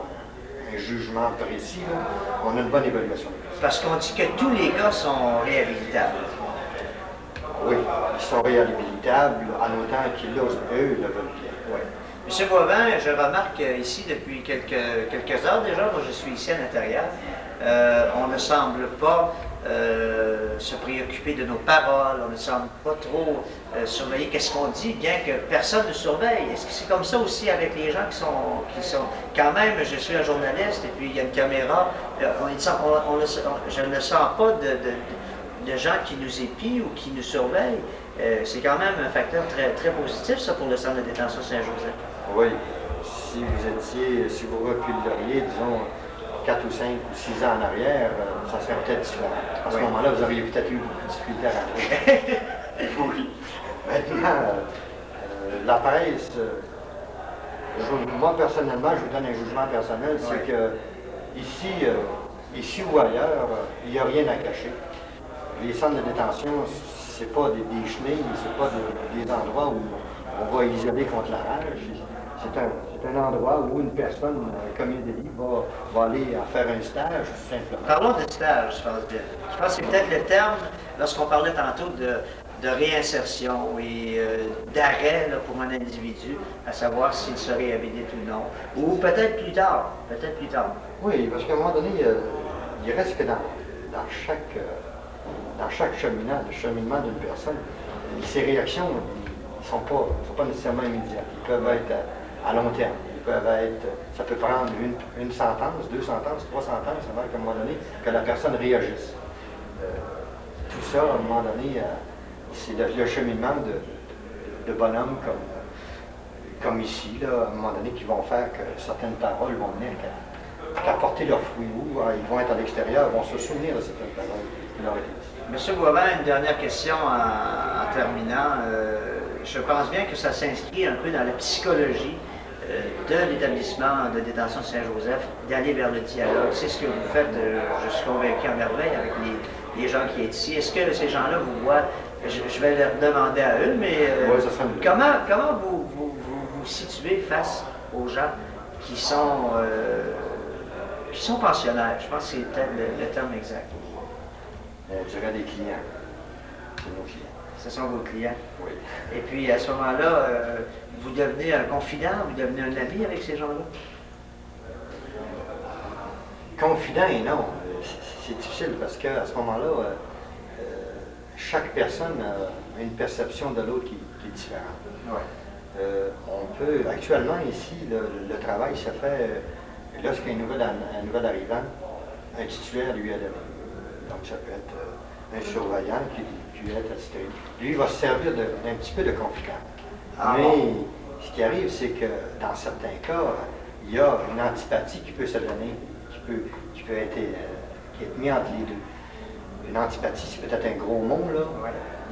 un jugement précis. Là. On a une bonne évaluation. Parce qu'on dit que tous les cas sont réhabilitables. Oui, ils sont réhabilitables en autant qu'ils eux le veulent bien. Oui. M. Boivin, je remarque ici depuis quelques heures déjà, moi je suis ici à l'intérieur, on ne semble pas se préoccuper de nos paroles, on ne semble pas trop surveiller qu'est-ce qu'on dit, bien que personne ne surveille. Est-ce que c'est comme ça aussi avec les gens qui sont... Quand même, je suis un journaliste et puis il y a une caméra, je ne sens pas de gens qui nous épient ou qui nous surveillent. c'est quand même un facteur très, très positif, ça, pour le centre de détention Saint-Joseph. Oui. Si vous reculeriez, disons, 4 ou 5 ou 6 ans en arrière, ça serait peut-être différent. À ce moment-là, vous auriez peut-être eu beaucoup de difficultés à rentrer. Oui. Maintenant, la presse, moi personnellement, je vous donne un jugement personnel, c'est que ici ou ailleurs, il n'y a rien à cacher. Les centres de détention, c'est pas des chenilles, c'est pas des endroits où on va isoler contre la rage. C'est un endroit où une personne commis un délit va aller faire un stage, tout simplement. Parlons de stage, je pense bien. Je pense que c'est peut-être le terme, lorsqu'on parlait tantôt de réinsertion et d'arrêt pour un individu, à savoir s'il se réhabilite ou non. Ou peut-être plus tard, Oui, parce qu'à un moment donné, il reste que dans chaque cheminement d'une personne, ses réactions ne sont pas nécessairement immédiates. Ils peuvent être à long terme. Ça peut prendre une sentence, 2 sentences, 3 sentences avant qu'à un moment donné, que la personne réagisse. Tout ça, à un moment donné, c'est le cheminement de bonhommes comme ici, là, à un moment donné, qui vont faire que certaines paroles vont venir qu'à porter leurs fruits. Ou ils vont être à l'extérieur, vont se souvenir de certaines paroles qui leur étaient dites. Monsieur Boivin, une dernière question en terminant. Je pense bien que ça s'inscrit un peu dans la psychologie de l'établissement de détention de Saint-Joseph, d'aller vers le dialogue. C'est ce que vous faites, je suis convaincu à merveille, avec les gens qui sont ici. Est-ce que ces gens-là vous voient, je vais leur demander à eux, mais comment vous situez face aux gens qui sont pensionnaires? Je pense que c'est peut-être le terme exact. Je dirais des clients. C'est nos clients. Ce sont vos clients? Oui. Et puis, à ce moment-là, vous devenez un confident, vous devenez un ami avec ces gens-là? Confident, non. C'est difficile parce qu'à ce moment-là, chaque personne a une perception de l'autre qui est différente. Ouais. Actuellement ici, le travail se fait lorsqu'un nouvel arrivant, un titulaire lui est donné. Donc ça peut être un surveillant qui est attitré. Lui va se servir d'un petit peu de confident. Mais ce qui arrive, c'est que dans certains cas, il y a une antipathie qui peut se donner, qui peut être mise entre les deux. Une antipathie, c'est peut-être un gros mot, là,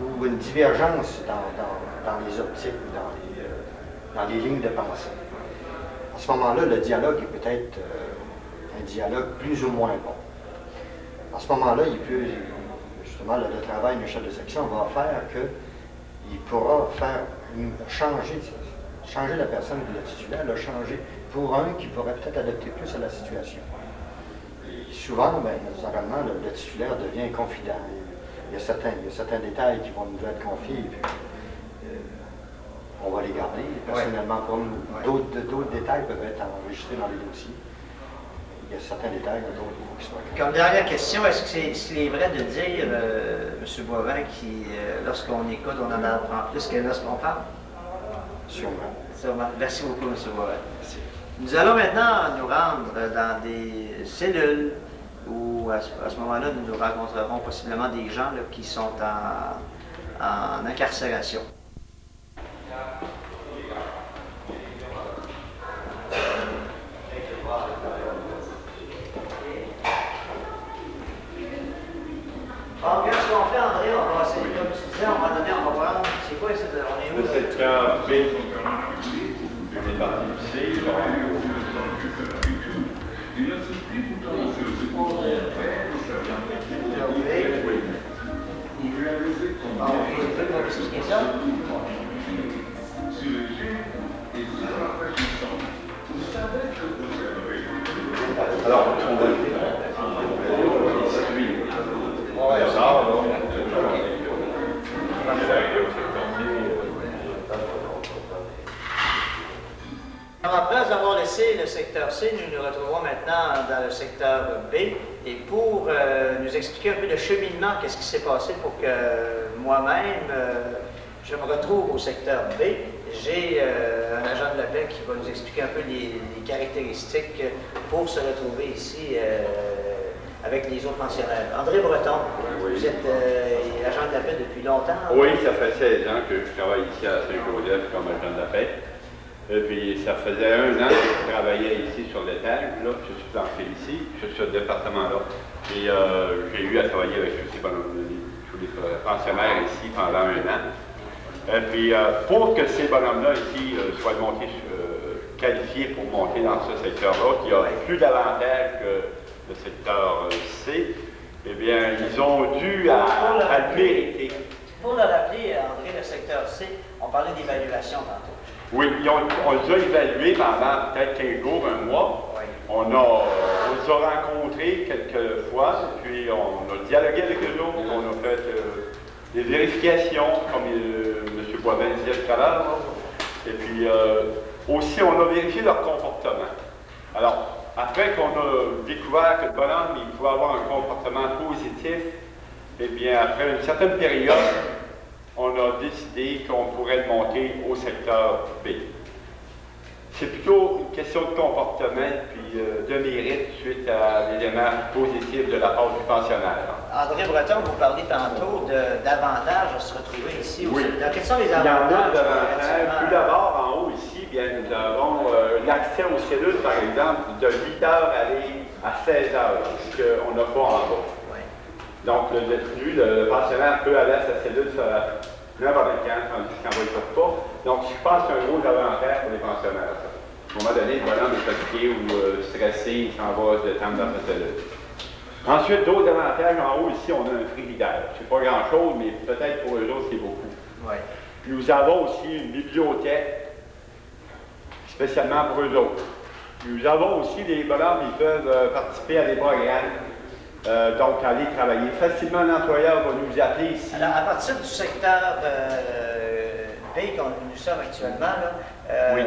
ou une divergence dans les optiques, dans les lignes de pensée. À ce moment-là, le dialogue est peut-être un dialogue plus ou moins bon. À ce moment-là, justement, le travail d'un chef de section va faire qu'il pourra changer la personne de la titulaire, le changer pour un qui pourrait peut-être adapter plus à la situation. Et souvent, naturellement, le titulaire devient confident. Il y a certains détails qui vont nous être confiés, et puis on va les garder personnellement pour nous. D'autres détails peuvent être enregistrés dans les dossiers. Il y a certains détails, d'autres il faut qu'ils soient. Comme dernière question, est-ce qu'il est vrai de dire, M. Boivin, lorsqu'on écoute, on en apprend plus que lorsqu'on parle? Sûrement. Merci beaucoup, M. Boivin. Nous allons maintenant nous rendre dans des cellules où, à ce moment-là, nous rencontrerons possiblement des gens là, qui sont en incarcération. Bon, qu'est-ce qu'on fait, André? On va essayer, comme tu disais, on va voir. C'est quoi, on est où? Le secteur B, les parties C, alors, on va Après avoir laissé le secteur C, nous nous retrouvons maintenant dans le secteur B. Et pour nous expliquer un peu le cheminement, qu'est-ce qui s'est passé pour que moi-même, je me retrouve au secteur B, j'ai un agent de la paix qui va nous expliquer un peu les caractéristiques pour se retrouver ici avec les autres pensionnaires. André Breton, Oui. vous êtes agent de la paix depuis longtemps. Oui, ça fait 16 ans que je travaille ici à Saint-Joseph comme agent de la paix. Et puis ça faisait 1 an que je travaillais ici sur l'étage. Là, je suis entré ici, je suis sur le département-là. Et j'ai eu à travailler avec tous les pensionnaires ici pendant 1 an. Et puis pour que ces bonhommes-là ici soient montés, qualifiés pour monter dans ce secteur-là, qui a plus d'avantages que le secteur C, eh bien, ils ont dû à le mériter. Pour le rappeler, André, le secteur C, on parlait d'évaluation tantôt. Oui, on les a évalués pendant peut-être 15 jours, 1 mois. Oui. On les a rencontrés quelques fois, puis on a dialogué avec eux autres, on a fait des vérifications, comme M. Boivin disait tout à l'heure. Et puis aussi, on a vérifié leur comportement. Alors, après qu'on a découvert que le bonhomme il pouvait avoir un comportement positif, eh bien, après une certaine période, on a décidé qu'on pourrait le monter au secteur B. C'est plutôt une question de comportement puis de mérite suite à des démarches positives de la part du pensionnaire. André Breton, vous parlez tantôt d'avantages à se retrouver ici. Oui. Quels sont les Il y en a avantages? davantage. Tout d'abord, en haut ici, bien, nous avons l'accès aux cellules, par exemple, de 8 heures aller à 16 heures, ce qu'on n'a pas en bas. Oui. Donc, le détenu, le pensionnaire peut aller à sa cellule n'importe quand, tandis qu'il n'en va pas. Donc, je pense que c'est un gros avantage pour les pensionnaires. Ça. À un moment donné, le bonhomme est fatigué ou stressé, il s'en va se détendre dans sa cellule. Ensuite, d'autres avantages, en haut ici, on a un frigidaire. C'est pas grand-chose, mais peut-être pour eux autres, c'est beaucoup. Oui. Nous avons aussi une bibliothèque, spécialement pour eux autres. Nous avons aussi des bonhommes, ils peuvent participer à des programmes. Donc, aller travailler. Facilement, l'employeur va nous appeler ici. Alors, à partir du secteur B, qu'on nous sommes actuellement, là, Oui.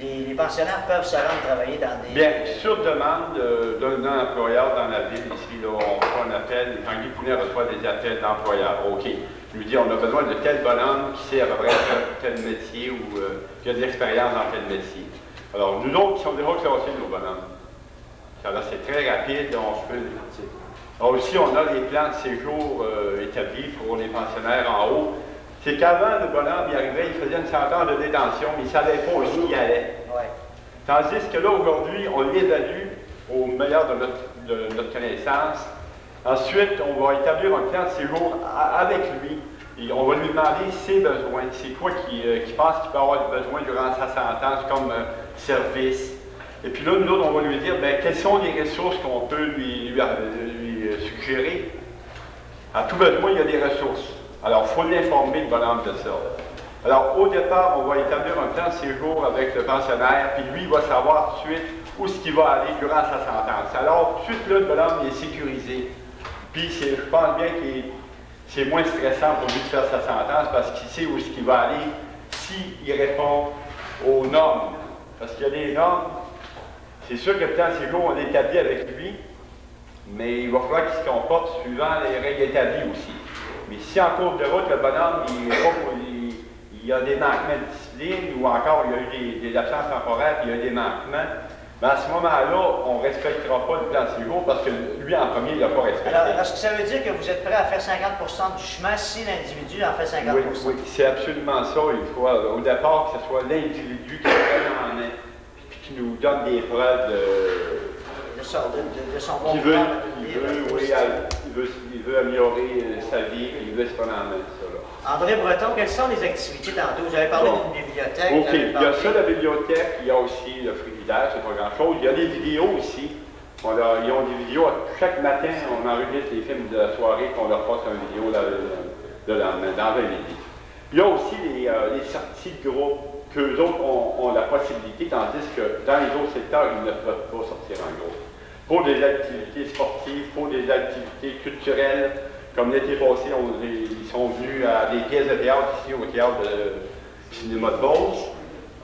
les pensionnaires peuvent se rendre travailler dans des... Bien, sur demande d'un employeur dans la ville, ici, là, on reçoit un appel, Jean-Guy Poulet reçoit des appels d'employeurs. OK. Il lui dit, on a besoin de tel bonhomme qui sait à peu près tel métier ou qui a de l'expérience dans tel métier. Alors, nous autres qui sommes déjà classés, nos bonhommes. Alors, c'est très rapide, on se peut... Alors aussi, on a les plans de séjour établis pour les pensionnaires en haut. C'est qu'avant, le bonhomme, il arrivait, il faisait une sentence de détention, mais il ne savait pas où il allait. Ouais. Tandis que là, aujourd'hui, on l'évalue au meilleur de notre connaissance. Ensuite, on va établir un plan de séjour avec lui. Et on va lui demander ses besoins. C'est quoi qu'il pense qu'il peut avoir besoin durant sa sentence comme service. Et puis là, nous autres, on va lui dire, bien, quelles sont les ressources qu'on peut lui suggérer. À tout besoin, il y a des ressources. Alors, il faut l'informer, le bonhomme, de ça. Alors, au départ, on va établir un plan de séjour avec le pensionnaire, puis lui, il va savoir tout de suite où est-ce qu'il va aller durant sa sentence. Alors, tout de suite, là, le bonhomme, il est sécurisé. Puis, je pense bien que c'est moins stressant pour lui de faire sa sentence parce qu'il sait où est-ce qu'il va aller s'il répond aux normes. Parce qu'il y a des normes. C'est sûr que le plan de séjour, on l'établit avec lui, mais il va falloir qu'il se comporte suivant les règles établies aussi. Mais si en cours de route, le bonhomme, il y a des manquements de discipline ou encore il y a eu des absences temporaires puis il y a eu des manquements, bien à ce moment-là, on ne respectera pas le plan de séjour parce que lui, en premier, il n'a pas respecté. Alors, est-ce que ça veut dire que vous êtes prêt à faire 50% du chemin si l'individu en fait 50%? Oui, oui, c'est absolument ça. Il faut, au départ, que ce soit l'individu qui prenne en main puis qui nous donne des preuves de son bon il veut améliorer sa vie, il veut se prendre en main de ça. Là. André Breton, quelles sont les activités tantôt? Vous avez parlé d'une bibliothèque. OK, il y a ça, la bibliothèque, il y a aussi le frigidaire, c'est pas grand-chose. Il y a des vidéos aussi. Ils ont des vidéos. Chaque matin, on enregistre les films de la soirée, qu'on leur passe une vidéo le lendemain, dans 20 minutes. Il y a aussi les sorties de groupe, qu'eux autres ont la possibilité, tandis que dans les autres secteurs, ils ne peuvent pas sortir en groupe. Pour des activités sportives, pour des activités culturelles, comme l'été passé, ils sont venus à des pièces de théâtre ici au théâtre de cinéma de Beauce.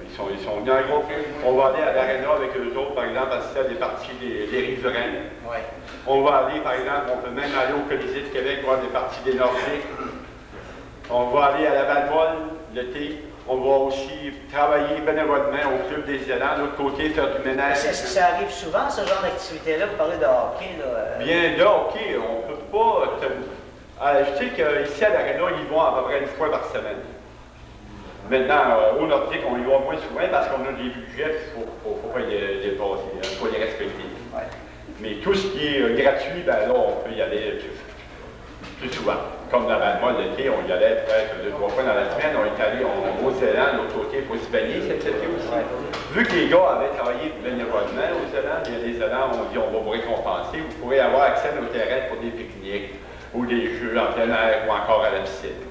Ils sont venus en groupe. On va aller à l'aréna avec eux autres, par exemple, assister à des parties des riverains. Ouais. On va aller, par exemple, on peut même aller au Colisée de Québec voir des parties des Nordiques. On va aller à la Val-Molle l'été. On va aussi travailler bénévolement au Club des Élans, de l'autre côté, faire du ménage. Est-ce que ça arrive souvent, ce genre d'activité-là? Vous parlez de hockey, là. Bien, de hockey, on ne peut pas... je sais qu'ici à l'Arena, ils vont à peu près une fois par semaine. Maintenant, au Nordique, on y va moins souvent parce qu'on a des budgets, il ne faut pas les dépasser, il faut les respecter. Ouais. Mais tout ce qui est gratuit, ben là, on peut y aller plus souvent. Comme dans le mois l'été, on y allait peut-être 2-3 fois dans la semaine, on est allé au Zéland, de l'autre côté, pour se baigner cet été aussi. Vu que les gars avaient travaillé bénévolement au Zéland, il y a des Zélans, on dit on va vous récompenser, vous pourrez avoir accès à nos terrains pour des pique-niques, ou des jeux en plein air, ou encore à la piscine.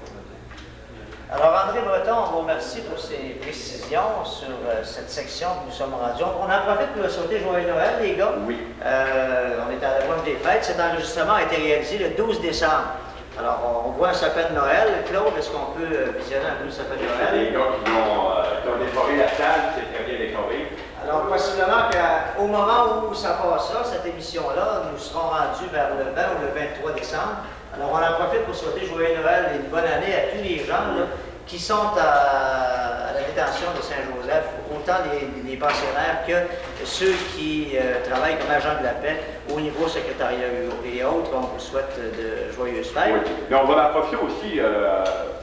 Alors, André Breton, on vous remercie pour ces précisions sur cette section que nous sommes rendus. On en profite pour souhaiter Joyeux Noël, les gars. Oui. On est à l'approche des fêtes. Cet enregistrement a été réalisé le 12 décembre. Alors, on voit un sapin de Noël. Claude, est-ce qu'on peut visionner un peu le sapin de Noël? Les gars qui ont décoré la salle, c'est très bien décoré. Alors, possiblement qu'au moment où ça passera, cette émission-là, nous serons rendus vers le 20 ou le 23 décembre. Alors, on en profite pour souhaiter Joyeux Noël et une bonne année à tous les gens là, qui sont à la détention de Saint-Joseph, autant les pensionnaires que ceux qui travaillent comme agents de la paix au niveau secrétariat et autres. On vous souhaite de joyeuses fêtes. Oui. Mais on va en profiter aussi,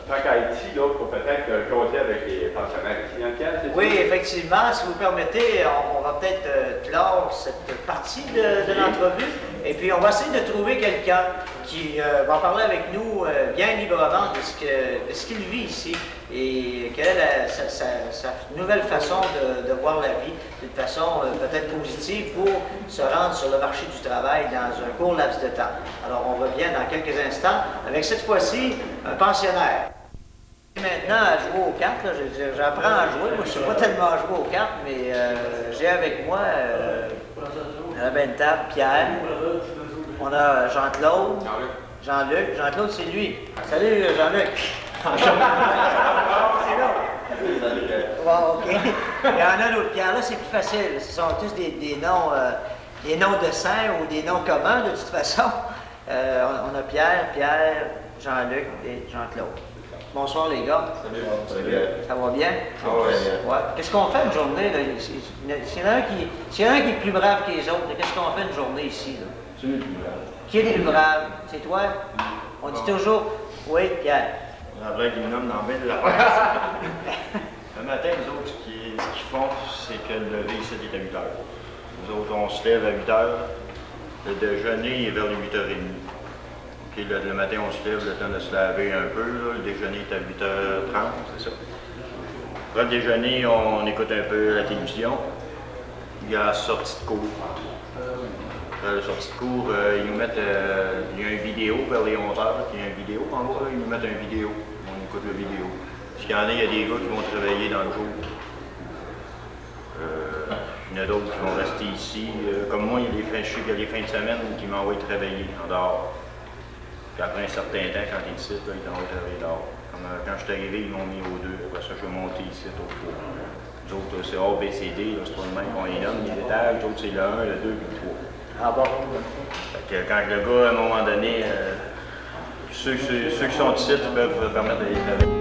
tant qu'à Haïti, là, pour peut-être causer avec les pensionnaires ici. Oui, effectivement. Si vous permettez, on va peut-être clore cette partie de l'entrevue. Et puis, on va essayer de trouver quelqu'un qui va parler avec nous bien librement de ce qu'il vit ici et quelle est sa nouvelle façon de voir la vie d'une façon peut-être positive pour se rendre sur le marché du travail dans un court laps de temps. Alors, on revient dans quelques instants avec cette fois-ci un pensionnaire. Maintenant à jouer aux cartes, j'apprends à jouer. Moi, je ne sais pas tellement jouer aux cartes, mais j'ai avec moi à la bonne table Pierre. On a Jean-Claude. Jean-Luc. Jean-Claude, c'est lui. Salut Jean-Luc. C'est là. Bon, OK. Il y en a d'autres. Pierre, là, c'est plus facile. Ce sont tous des noms de saints ou des noms communs, de toute façon. On a Pierre, Jean-Luc et Jean-Claude. Bonsoir les gars. Salut. Ça va bien? Ouais. Qu'est-ce qu'on fait une journée? S'il y en a un qui est plus brave que les autres, qu'est-ce qu'on fait une journée ici? Là? Tu es le plus brave. Qui est le plus brave? C'est toi? On dit toujours, oui, Pierre. On a vrai qu'ils me nomment dans bien de la place. Le matin, nous autres, ce qu'ils font, c'est que le lever ici est à 8 h. Nous autres, on se lève à 8 h. Le déjeuner est vers les 8h30. Okay, le matin, on se lève, le temps de se laver un peu. Là. Le déjeuner est à 8h30, c'est ça. Après le déjeuner, on écoute un peu la télévision. Il y a la sortie de cours. Après la sortie de cours, ils nous mettent il y a une vidéo vers les 11 h. Il y a une vidéo en bas, ils nous mettent une vidéo. On écoute la vidéo. Parce qu'il y en a, il y a des gars qui vont travailler dans le jour. Il y en a d'autres qui vont rester ici. Comme moi, je sais qu'il y a les fins de semaine qui m'envoient travailler en dehors. Puis après un certain temps, quand ils décident, ils t'envoient travailler dehors. Comme quand je suis arrivé, ils m'ont mis aux 2. Après ça, je vais monter ici au 3. Les autres, c'est A, B, C, D. C'est pas le même qu'on les nomme, les étages. Les autres, c'est le 1, le 2 et le 3. Ah bon? Fait que quand le gars, à un moment donné, ceux qui sont ici, ils peuvent permettre d'aller travailler.